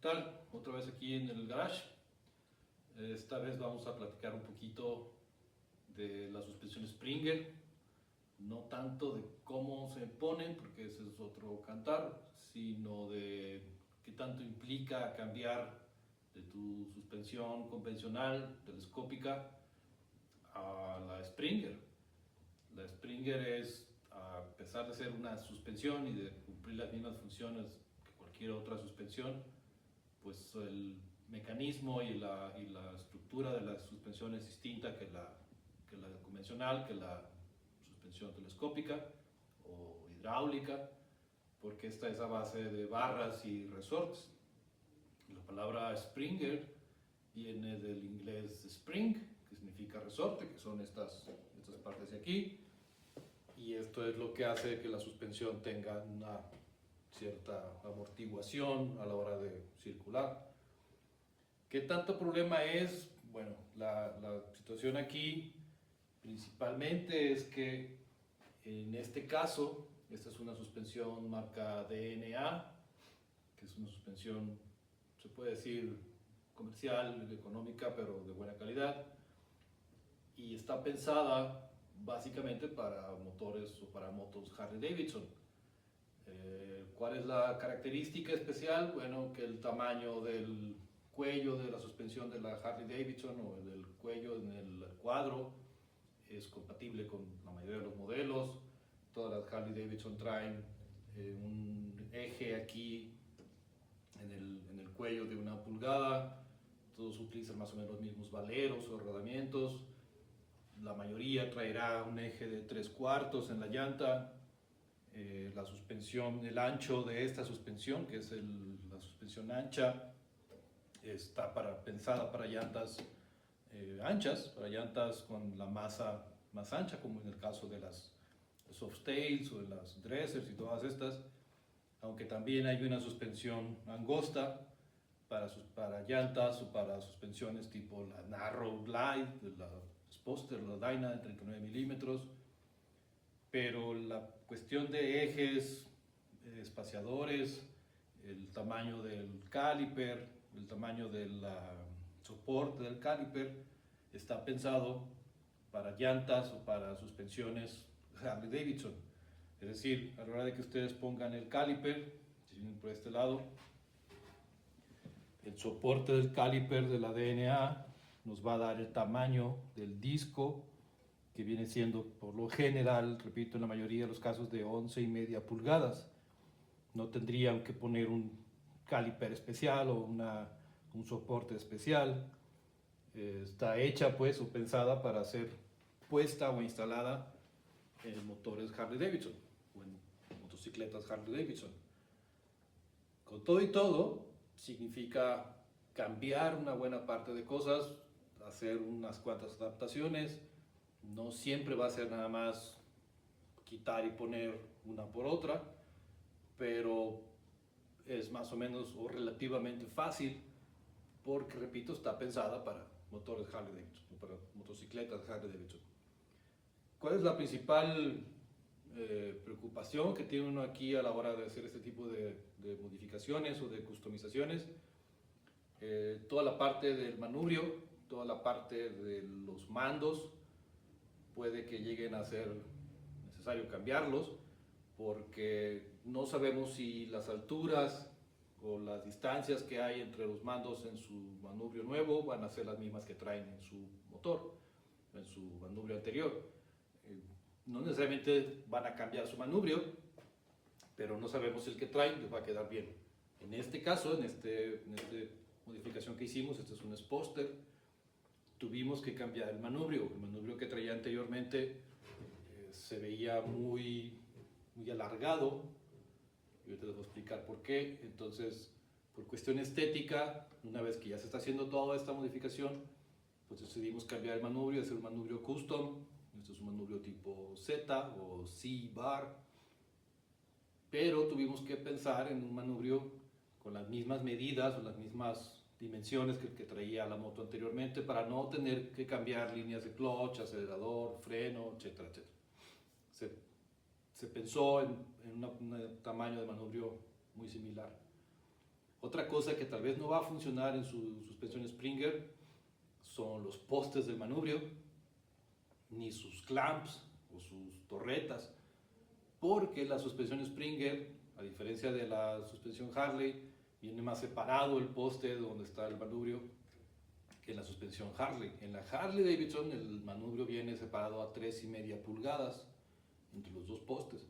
tal? Otra vez aquí en el garage. Esta vez vamos a platicar un poquito de la suspensión Springer, no tanto de cómo se ponen, porque ese es otro cantar, sino de qué tanto implica cambiar de tu suspensión convencional, telescópica, a la Springer. La Springer es, a pesar de ser una suspensión y de cumplir las mismas funciones que cualquier otra suspensión, pues el mecanismo y la estructura de la suspensión es distinta que la convencional, que la suspensión telescópica o hidráulica, porque esta es a base de barras y resortes. La palabra Springer viene del inglés spring, que significa resorte, que son estas partes de aquí, y esto es lo que hace que la suspensión tenga una cierta amortiguación a la hora de circular. ¿Qué tanto problema es? Bueno, la situación aquí principalmente es que en este caso, esta es una suspensión marca DNA, que es una suspensión, se puede decir, comercial, económica, pero de buena calidad, y está pensada básicamente para motores o para motos Harley Davidson. ¿Cuál es la característica especial? Bueno, que el tamaño del cuello de la suspensión de la Harley Davidson o del cuello en el cuadro es compatible con la mayoría de los modelos. Todas las Harley Davidson traen un eje aquí en el cuello de 1 pulgada. Todos utilizan más o menos los mismos valeros o rodamientos. La mayoría traerá un eje de 3/4 en la llanta. La suspensión, el ancho de esta suspensión, que es la suspensión ancha, está pensada para llantas anchas, para llantas con la masa más ancha, como en el caso de las Softails o de las Dressers y todas estas, aunque también hay una suspensión angosta para llantas o para suspensiones tipo la Narrow Glide, la Sposter, la Dyna de 39 milímetros. Pero la cuestión de ejes, espaciadores, el tamaño del caliper, el tamaño del soporte del caliper, está pensado para llantas o para suspensiones Harley Davidson. Es decir, a la hora de que ustedes pongan el caliper, si vienen por este lado, el soporte del caliper de la DNA nos va a dar el tamaño del disco, que viene siendo por lo general, repito, en la mayoría de los casos de 11,5 pulgadas. No tendrían que poner un caliper especial o un soporte especial. Está hecha pues o pensada para ser puesta o instalada en motores Harley Davidson o en motocicletas Harley Davidson. Con todo y todo, significa cambiar una buena parte de cosas, hacer unas cuantas adaptaciones. No siempre va a ser nada más quitar y poner una por otra, pero es más o menos o relativamente fácil porque, repito, está pensada para motores Harley Davidson, para motocicletas Harley Davidson. ¿Cuál es la principal preocupación que tiene uno aquí a la hora de hacer este tipo de modificaciones o de customizaciones? Toda la parte del manubrio, toda la parte de los mandos, puede que lleguen a ser necesario cambiarlos porque no sabemos si las alturas o las distancias que hay entre los mandos en su manubrio nuevo van a ser las mismas que traen en su motor, en su manubrio anterior. No necesariamente van a cambiar su manubrio, pero no sabemos si el que traen les va a quedar bien. En este caso, en esta modificación que hicimos, este es un Sposter, tuvimos que cambiar el manubrio. El manubrio que traía anteriormente se veía muy alargado, y ahorita les voy a explicar por qué. Entonces, por cuestión estética, una vez que ya se está haciendo toda esta modificación, pues decidimos cambiar el manubrio, hacer un manubrio custom. Este es un manubrio tipo Z o C-bar, pero tuvimos que pensar en un manubrio con las mismas medidas o las mismas dimensiones que el que traía la moto anteriormente, para no tener que cambiar líneas de clutch, acelerador, freno, etcétera, etcétera. Se pensó en un tamaño de manubrio muy similar. Otra cosa que tal vez no va a funcionar en su suspensión Springer son los postes del manubrio, ni sus clamps o sus torretas, porque la suspensión Springer, a diferencia de la suspensión Harley, viene más separado el poste donde está el manubrio que en la suspensión Harley. En la Harley Davidson el manubrio viene separado a 3,5 pulgadas entre los dos postes.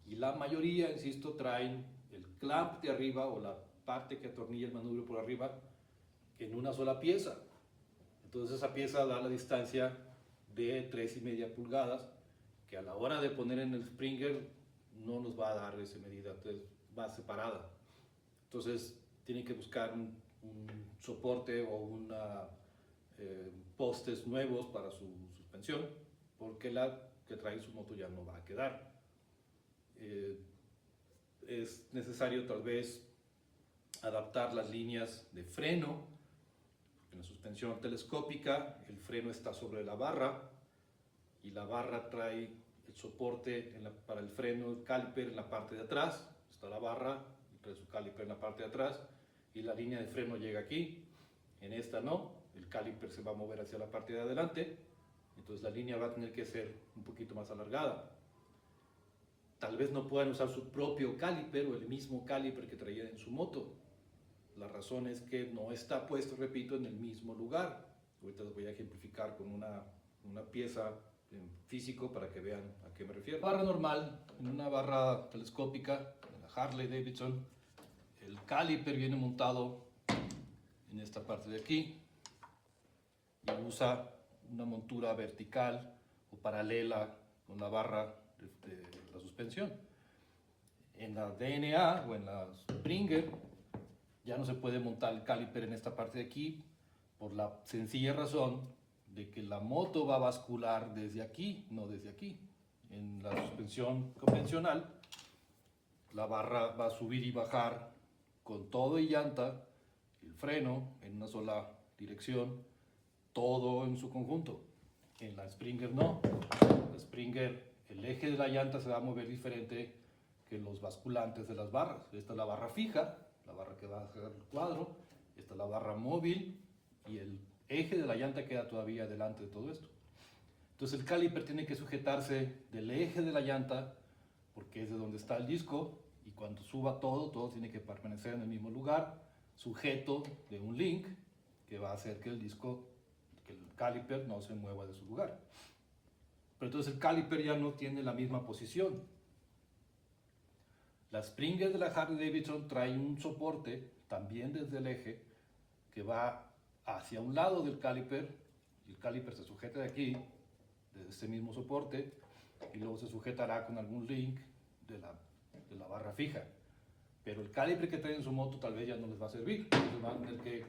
Y la mayoría, insisto, traen el clamp de arriba o la parte que atornilla el manubrio por arriba en una sola pieza. Entonces esa pieza da la distancia de 3,5 pulgadas, que a la hora de poner en el Springer no nos va a dar esa medida, entonces va separada. Entonces tienen que buscar un soporte o postes nuevos para su suspensión, porque la que trae su moto ya no va a quedar. Es necesario tal vez adaptar las líneas de freno. En la suspensión telescópica el freno está sobre la barra y la barra trae el soporte para el freno, el caliper en la parte de atrás. Está la barra y trae su caliper en la parte de atrás y la línea de freno llega aquí. En esta no, el caliper se va a mover hacia la parte de adelante, entonces la línea va a tener que ser un poquito más alargada. Tal vez no puedan usar su propio caliper o el mismo caliper que traían en su moto. La razón es que no está puesto, repito, en el mismo lugar. Ahorita les voy a ejemplificar con una pieza en físico para que vean a qué me refiero. Barra normal, en una barra telescópica, en la Harley Davidson, el caliper viene montado en esta parte de aquí y usa una montura vertical o paralela con la barra de la suspensión. En la DNA o en la Springer ya no se puede montar el caliper en esta parte de aquí por la sencilla razón de que la moto va a bascular desde aquí, no desde aquí. En la suspensión convencional la barra va a subir y bajar con todo y llanta, el freno en una sola dirección, todo en su conjunto. En la Springer no. La Springer, el eje de la llanta se va a mover diferente que los basculantes de las barras. Esta es la barra fija, la barra que va a hacer el cuadro. Esta es la barra móvil y el eje de la llanta queda todavía delante de todo esto. Entonces el caliper tiene que sujetarse del eje de la llanta porque es de donde está el disco y cuando suba todo tiene que permanecer en el mismo lugar, sujeto de un link que va a hacer que el disco, que el caliper no se mueva de su lugar. Pero entonces el caliper ya no tiene la misma posición. La Springer de la Harley Davidson trae un soporte también desde el eje que va hacia un lado del caliper y el caliper se sujeta de aquí, de este mismo soporte, y luego se sujetará con algún link de la barra fija. Pero el caliper que traen en su moto tal vez ya no les va a servir. Entonces van a tener que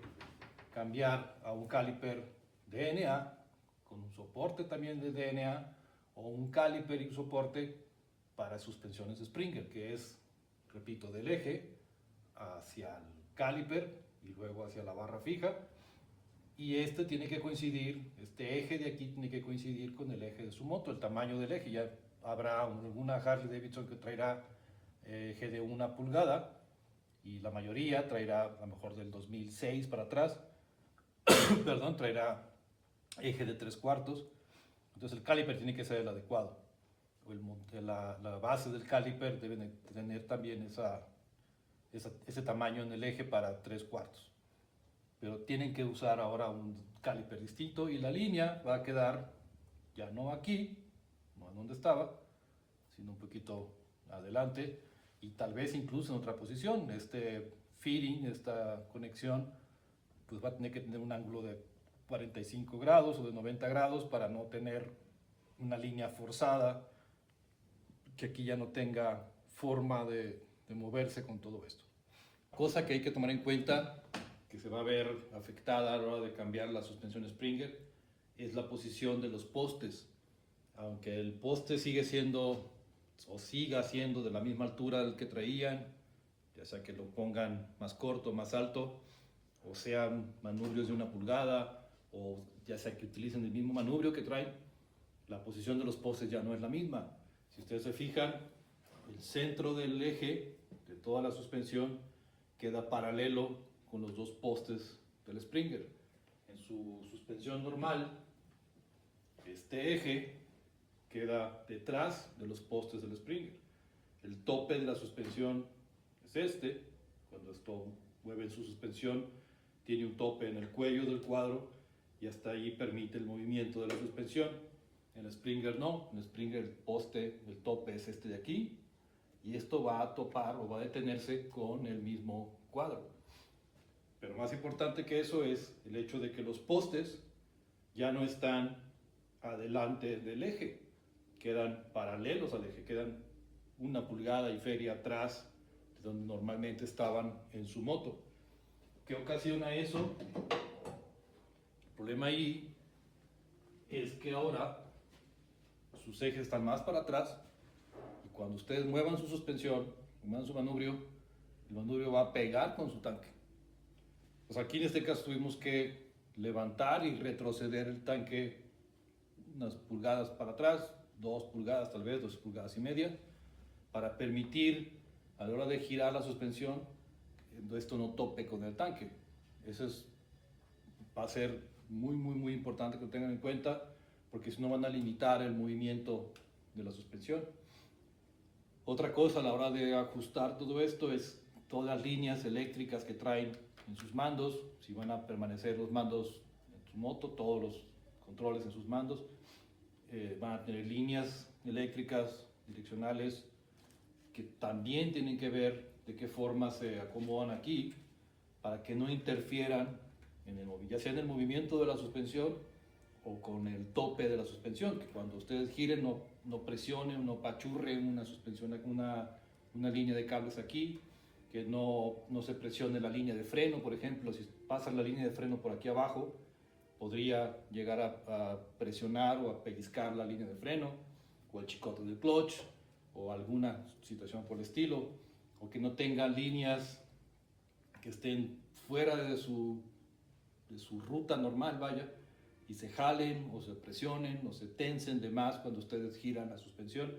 cambiar a un caliper DNA con un soporte también de DNA o un caliper y un soporte para suspensiones Springer, que es, repito, del eje hacia el caliper y luego hacia la barra fija. Y este tiene que coincidir, este eje de aquí tiene que coincidir con el eje de su moto, el tamaño del eje. Ya habrá alguna Harley Davidson que traerá eje de 1 pulgada y la mayoría traerá a lo mejor del 2006 para atrás, perdón, traerá eje de 3/4. Entonces el caliper tiene que ser el adecuado. La base del caliper debe tener también ese tamaño en el eje para 3/4. Pero tienen que usar ahora un caliper distinto y la línea va a quedar ya no aquí, no en donde estaba, sino un poquito adelante y tal vez incluso en otra posición. Este fitting, esta conexión, pues va a tener que tener un ángulo de 45 grados o de 90 grados para no tener una línea forzada que aquí ya no tenga forma de moverse con todo esto. Cosa que hay que tomar en cuenta, que se va a ver afectada a la hora de cambiar la suspensión Springer, es la posición de los postes. Aunque el poste sigue siendo o siga siendo de la misma altura del que traían, ya sea que lo pongan más corto, más alto, o sean manubrios de 1 pulgada, o ya sea que utilicen el mismo manubrio que traen, la posición de los postes ya no es la misma. Si ustedes se fijan, el centro del eje de toda la suspensión queda paralelo con los dos postes del Springer. En su suspensión normal, este eje queda detrás de los postes del Springer. El tope de la suspensión es este. Cuando esto mueve su suspensión, tiene un tope en el cuello del cuadro y hasta ahí permite el movimiento de la suspensión. En el Springer no. En el Springer el poste, el tope es este de aquí, y esto va a topar o va a detenerse con el mismo cuadro. Pero más importante que eso es el hecho de que los postes ya no están adelante del eje, quedan paralelos al eje, quedan 1 pulgada y feria atrás de donde normalmente estaban en su moto. ¿Qué ocasiona eso? El problema ahí es que ahora sus ejes están más para atrás, y cuando ustedes muevan su suspensión, muevan su manubrio, el manubrio va a pegar con su tanque. Pues aquí en este caso tuvimos que levantar y retroceder el tanque unas pulgadas para atrás, 2 pulgadas tal vez, 2 pulgadas y media, para permitir a la hora de girar la suspensión esto no tope con el tanque. Eso va a ser muy importante que lo tengan en cuenta, porque si no van a limitar el movimiento de la suspensión. Otra cosa a la hora de ajustar todo esto es todas las líneas eléctricas que traen en sus mandos, si van a permanecer los mandos en su moto, todos los controles en sus mandos, van a tener líneas eléctricas direccionales que también tienen que ver de qué forma se acomodan aquí para que no interfieran en ya sea en el movimiento de la suspensión o con el tope de la suspensión, que cuando ustedes giren no presionen, no pachurren una suspensión, una línea de cables aquí, que no se presione la línea de freno, por ejemplo. Si pasan la línea de freno por aquí abajo, podría llegar a presionar o a pellizcar la línea de freno, o el chicote del clutch, o alguna situación por el estilo, o que no tengan líneas que estén fuera de su ruta normal, vaya, y se jalen o se presionen o se tensen de más cuando ustedes giran la suspensión,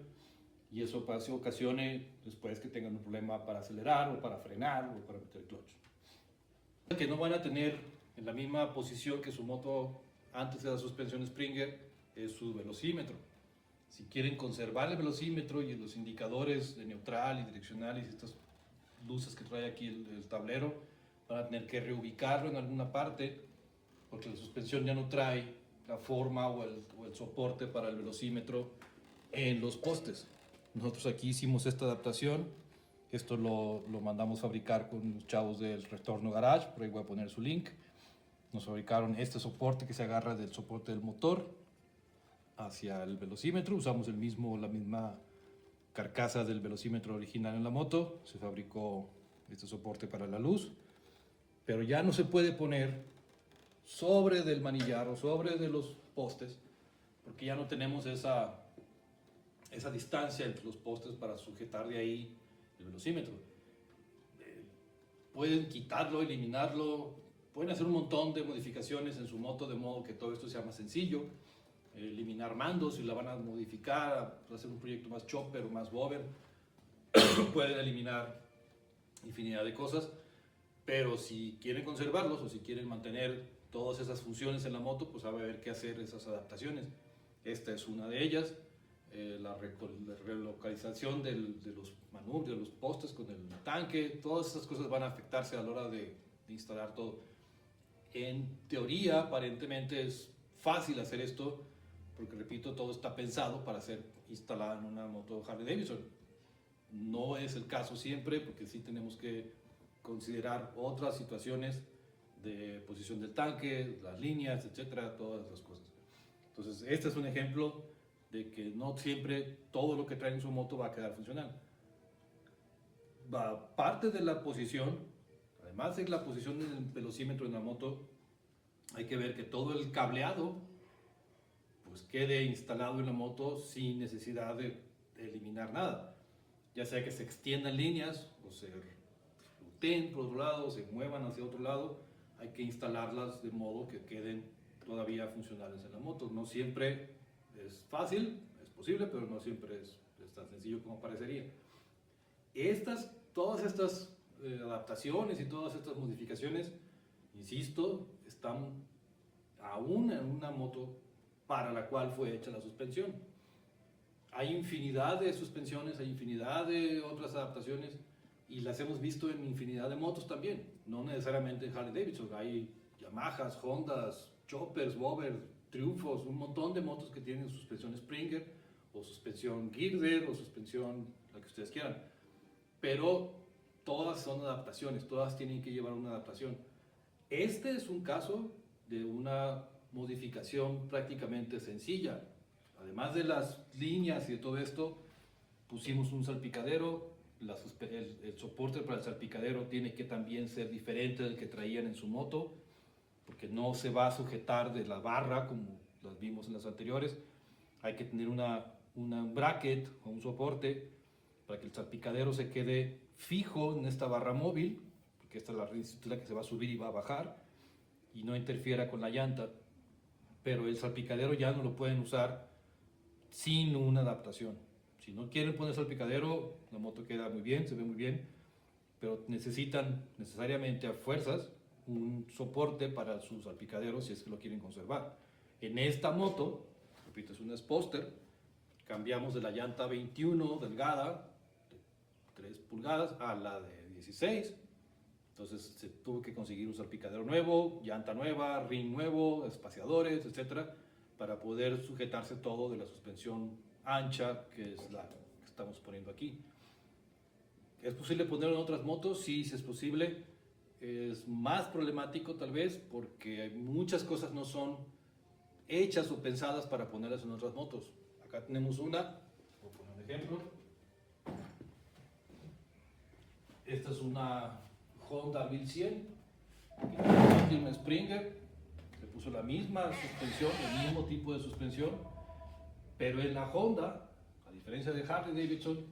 y eso ocasione después que tengan un problema para acelerar o para frenar o para meter clutch. Que no van a tener en la misma posición que su moto antes de la suspensión Springer es su velocímetro. Si quieren conservar el velocímetro y los indicadores de neutral y direccional y estas luces que trae aquí el tablero, van a tener que reubicarlo en alguna parte, porque la suspensión ya no trae la forma o el soporte para el velocímetro en los postes. Nosotros aquí hicimos esta adaptación. Esto lo mandamos fabricar con los chavos del Retorno Garage, por ahí voy a poner su link. Nos fabricaron este soporte que se agarra del soporte del motor hacia el velocímetro. Usamos la misma carcasa del velocímetro original en la moto. Se fabricó este soporte para la luz, pero ya no se puede poner sobre del manillar o sobre de los postes, porque ya no tenemos esa distancia entre los postes para sujetar de ahí el velocímetro. Pueden quitarlo, eliminarlo, pueden hacer un montón de modificaciones en su moto de modo que todo esto sea más sencillo. Eliminar mandos, si la van a modificar, hacer un proyecto más chopper o más bobber, pueden eliminar infinidad de cosas, pero si quieren conservarlos o si quieren mantener todas esas funciones en la moto, pues va a haber que hacer esas adaptaciones. Esta es una de ellas. La relocalización de los manubrios, de los postes con el tanque, todas esas cosas van a afectarse a la hora de instalar todo. En teoría, aparentemente es fácil hacer esto, porque repito, todo está pensado para ser instalado en una moto Harley Davidson. No es el caso siempre, porque sí tenemos que considerar otras situaciones de posición del tanque, las líneas, etcétera, todas esas cosas. Entonces, este es un ejemplo de que no siempre todo lo que trae en su moto va a quedar funcional. Parte de la posición, además de la posición del velocímetro en la moto, hay que ver que todo el cableado pues quede instalado en la moto sin necesidad de eliminar nada. Ya sea que se extiendan líneas o se ruteen por otro lado, o se muevan hacia otro lado, hay que instalarlas de modo que queden todavía funcionales en la moto. No siempre es fácil, es posible, pero no siempre es tan sencillo como parecería. Todas estas adaptaciones y todas estas modificaciones, insisto, están aún en una moto para la cual fue hecha la suspensión. Hay infinidad de suspensiones, hay infinidad de otras adaptaciones y las hemos visto en infinidad de motos también, no necesariamente en Harley Davidson. Hay Yamahas, Hondas, Choppers, Bobber, Triunfos, un montón de motos que tienen suspensión Springer o suspensión Girder o suspensión la que ustedes quieran, pero todas son adaptaciones, todas tienen que llevar una adaptación. Este es un caso de una modificación prácticamente sencilla. Además de las líneas y de todo esto, pusimos un salpicadero. El soporte para el salpicadero tiene que también ser diferente del que traían en su moto, porque no se va a sujetar de la barra como las vimos en las anteriores. Hay que tener un bracket o un soporte para que el salpicadero se quede fijo en esta barra móvil, porque esta es la que se va a subir y va a bajar, y no interfiera con la llanta. Pero el salpicadero ya no lo pueden usar sin una adaptación. Si no quieren poner salpicadero, la moto queda muy bien, se ve muy bien, pero necesitan necesariamente a fuerzas un soporte para su salpicadero si es que lo quieren conservar. En esta moto, repito, es una Sposter, cambiamos de la llanta 21 delgada, de 3 pulgadas, a la de 16. Entonces se tuvo que conseguir un salpicadero nuevo, llanta nueva, ring nuevo, espaciadores, etcétera, para poder sujetarse todo de la suspensión ancha, que es la que estamos poniendo aquí. ¿Es posible ponerlo en otras motos? Sí, sí es posible. Es más problemático tal vez porque muchas cosas no son hechas o pensadas para ponerlas en otras motos. Acá tenemos una, voy a poner un ejemplo. Esta es una Honda 1100, aquí tiene un Springer, le puso la misma suspensión, el mismo tipo de suspensión, pero en la Honda, a diferencia de Harley Davidson,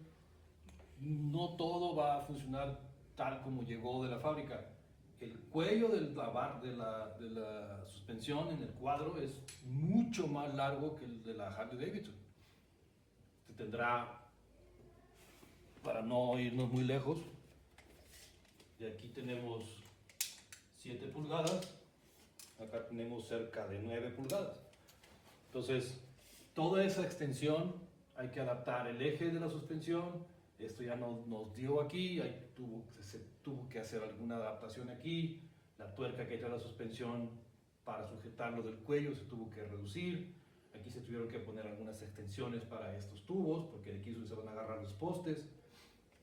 no todo va a funcionar tal como llegó de la fábrica. El cuello de la suspensión en el cuadro es mucho más largo que el de la Harley Davidson. Este tendrá, para no irnos muy lejos, y aquí tenemos 7 pulgadas, acá tenemos cerca de 9 pulgadas. Entonces, toda esa extensión hay que adaptar el eje de la suspensión. Esto ya nos dio aquí, se tuvo que hacer alguna adaptación aquí. La tuerca que trae la suspensión para sujetarlo del cuello se tuvo que reducir. Aquí se tuvieron que poner algunas extensiones para estos tubos, porque de aquí se van a agarrar los postes.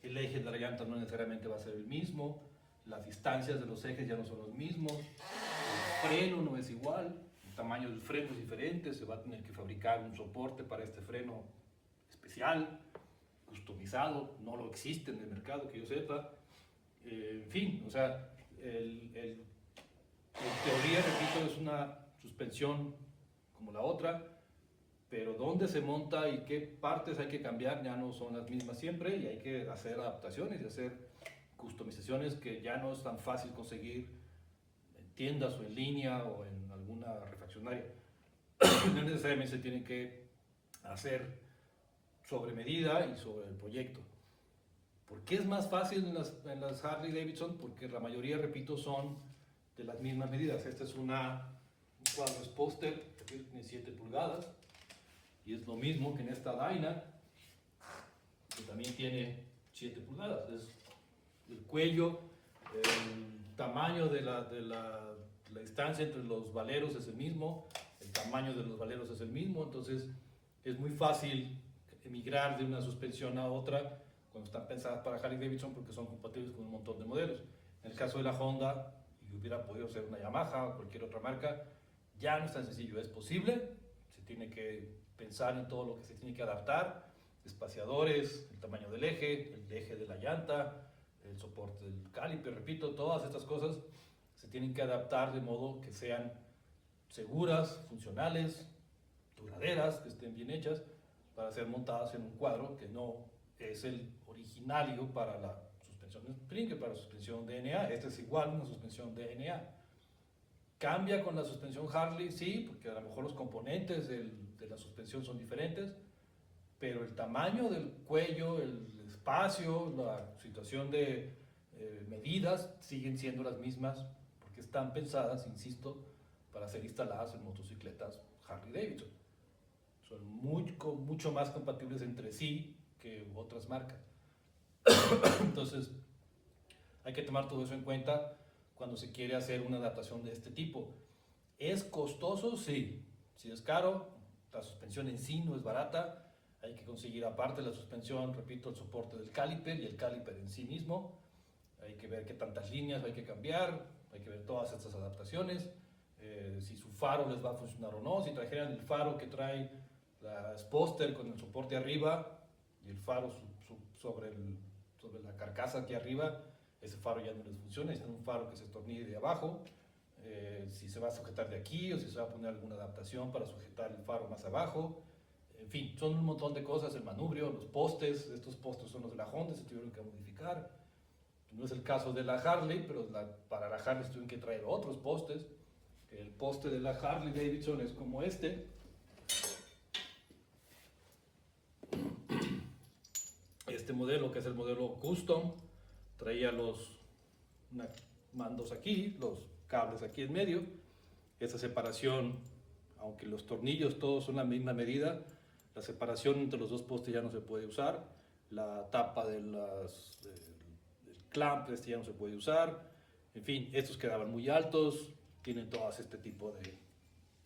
El eje de la llanta no necesariamente va a ser el mismo. Las distancias de los ejes ya no son los mismos. El freno no es igual. El tamaño del freno es diferente. Se va a tener que fabricar un soporte para este freno especial, customizado. No lo existe en el mercado, que yo sepa. En fin, o sea, en teoría, repito, es una suspensión como la otra, pero dónde se monta y qué partes hay que cambiar ya no son las mismas siempre, y hay que hacer adaptaciones y hacer customizaciones que ya no es tan fácil conseguir en tiendas o en línea o en alguna refaccionaria. No necesariamente se tienen que hacer sobre medida y sobre el proyecto. ¿Por qué es más fácil en las Harley Davidson? Porque la mayoría, repito, son de las mismas medidas. Esta es un cuadro Sposter, que tiene 7 pulgadas, y es lo mismo que en esta Dyna, que también tiene 7 pulgadas. Es el cuello, el tamaño de la distancia entre los valeros es el mismo, el tamaño de los valeros es el mismo, entonces es muy fácil emigrar de una suspensión a otra cuando están pensadas para Harley Davidson, porque son compatibles con un montón de modelos. En el caso de la Honda, y hubiera podido ser una Yamaha o cualquier otra marca, ya no es tan sencillo. Es posible, se tiene que pensar en todo lo que se tiene que adaptar: espaciadores, el tamaño del eje, el eje de la llanta, el soporte del caliper, repito, todas estas cosas se tienen que adaptar de modo que sean seguras, funcionales, duraderas, que estén bien hechas para ser montadas en un cuadro que no es el originario para la suspensión Springer, para la suspensión DNA. Esta es igual una suspensión DNA. ¿Cambia con la suspensión Harley? Sí, porque a lo mejor los componentes de la suspensión son diferentes, pero el tamaño del cuello, el espacio, la situación de medidas siguen siendo las mismas porque están pensadas, insisto, para ser instaladas en motocicletas Harley Davidson. Son mucho más compatibles entre sí que otras marcas. Entonces, hay que tomar todo eso en cuenta cuando se quiere hacer una adaptación de este tipo. ¿Es costoso? Sí. Si es caro, la suspensión en sí no es barata. Hay que conseguir aparte de la suspensión, repito, el soporte del caliper y el caliper en sí mismo. Hay que ver qué tantas líneas hay que cambiar, hay que ver todas estas adaptaciones, si su faro les va a funcionar o no. Si trajeran el faro que trae la Sposter con el soporte arriba y el faro sobre la carcasa aquí arriba, ese faro ya no les funciona. Es un faro que se tornille de abajo. Si se va a sujetar de aquí o si se va a poner alguna adaptación para sujetar el faro más abajo. En fin, son un montón de cosas, el manubrio, los postes. Estos postes son los de la Honda, se tuvieron que modificar. No es el caso de la Harley, pero para la Harley se tuvieron que traer otros postes. El poste de la Harley Davidson es como este. Este modelo, que es el modelo Custom, traía los mandos aquí, los cables aquí en medio. Esa separación, aunque los tornillos todos son la misma medida, la separación entre los dos postes ya no se puede usar. La tapa del clamp ya no se puede usar. En fin, estos quedaban muy altos, tienen todas este tipo de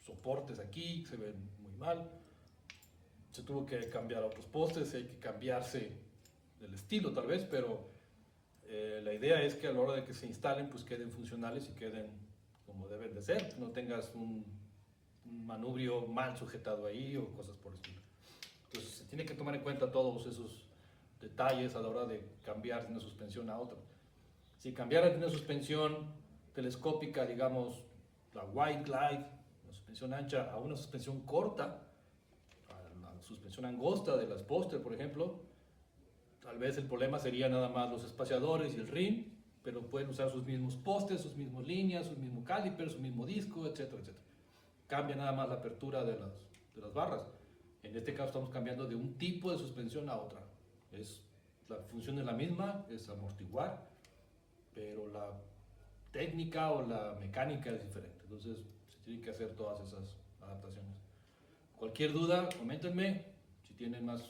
soportes aquí, se ven muy mal. Se tuvo que cambiar a otros postes, hay que cambiarse del estilo tal vez, pero la idea es que a la hora de que se instalen, pues queden funcionales y queden como deben de ser, no tengas un manubrio mal sujetado ahí o cosas por el estilo. Entonces se tiene que tomar en cuenta todos esos detalles a la hora de cambiar de una suspensión a otra. Si cambiaran de una suspensión telescópica, digamos la White Glide, una suspensión ancha, a una suspensión corta, a la suspensión angosta de las Sposter, por ejemplo, tal vez el problema sería nada más los espaciadores y el rim, pero pueden usar sus mismos postes, sus mismas líneas, su mismo caliper, su mismo disco, etcétera, etcétera. Cambia nada más la apertura de las barras. En este caso estamos cambiando de un tipo de suspensión a otra. La función es la misma, es amortiguar, pero la técnica o la mecánica es diferente. Entonces se tienen que hacer todas esas adaptaciones. Cualquier duda, coméntenme. Si tienen más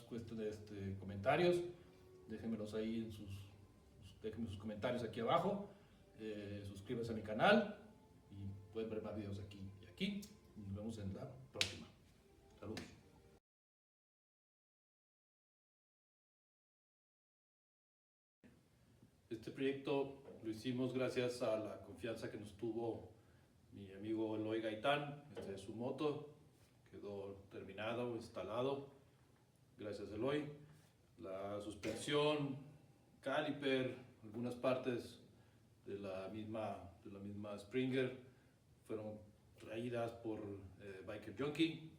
comentarios, déjenmelos ahí déjenme sus comentarios aquí abajo. Suscríbanse a mi canal y pueden ver más videos aquí y aquí. Nos vemos en la próxima. Saludos. Este proyecto lo hicimos gracias a la confianza que nos tuvo mi amigo Eloy Gaitán. Este es su moto, quedó terminado, instalado, gracias a Eloy. La suspensión, caliper, algunas partes de la misma Springer fueron traídas por Biker Junkie.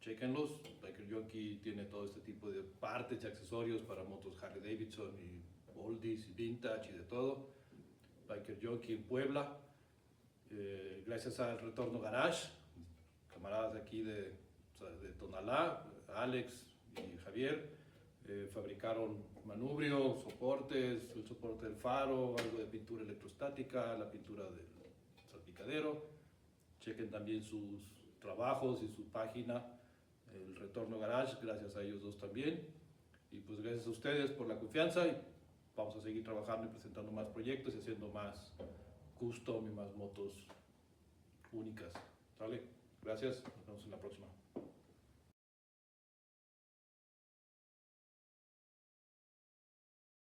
Chequenlos. Biker Junkie tiene todo este tipo de partes y accesorios para motos Harley Davidson y oldies y vintage y de todo. Biker Junkie en Puebla. Gracias al Retorno Garage, camaradas de aquí de Tonalá, Alex y Javier, fabricaron manubrio, soportes, el soporte del faro, algo de pintura electrostática, la pintura del salpicadero. Chequen también sus trabajos y su página, el Retorno Garage, gracias a ellos dos también. Y pues gracias a ustedes por la confianza y vamos a seguir trabajando y presentando más proyectos y haciendo más custom y más motos únicas. ¿Sale? Gracias, nos vemos en la próxima.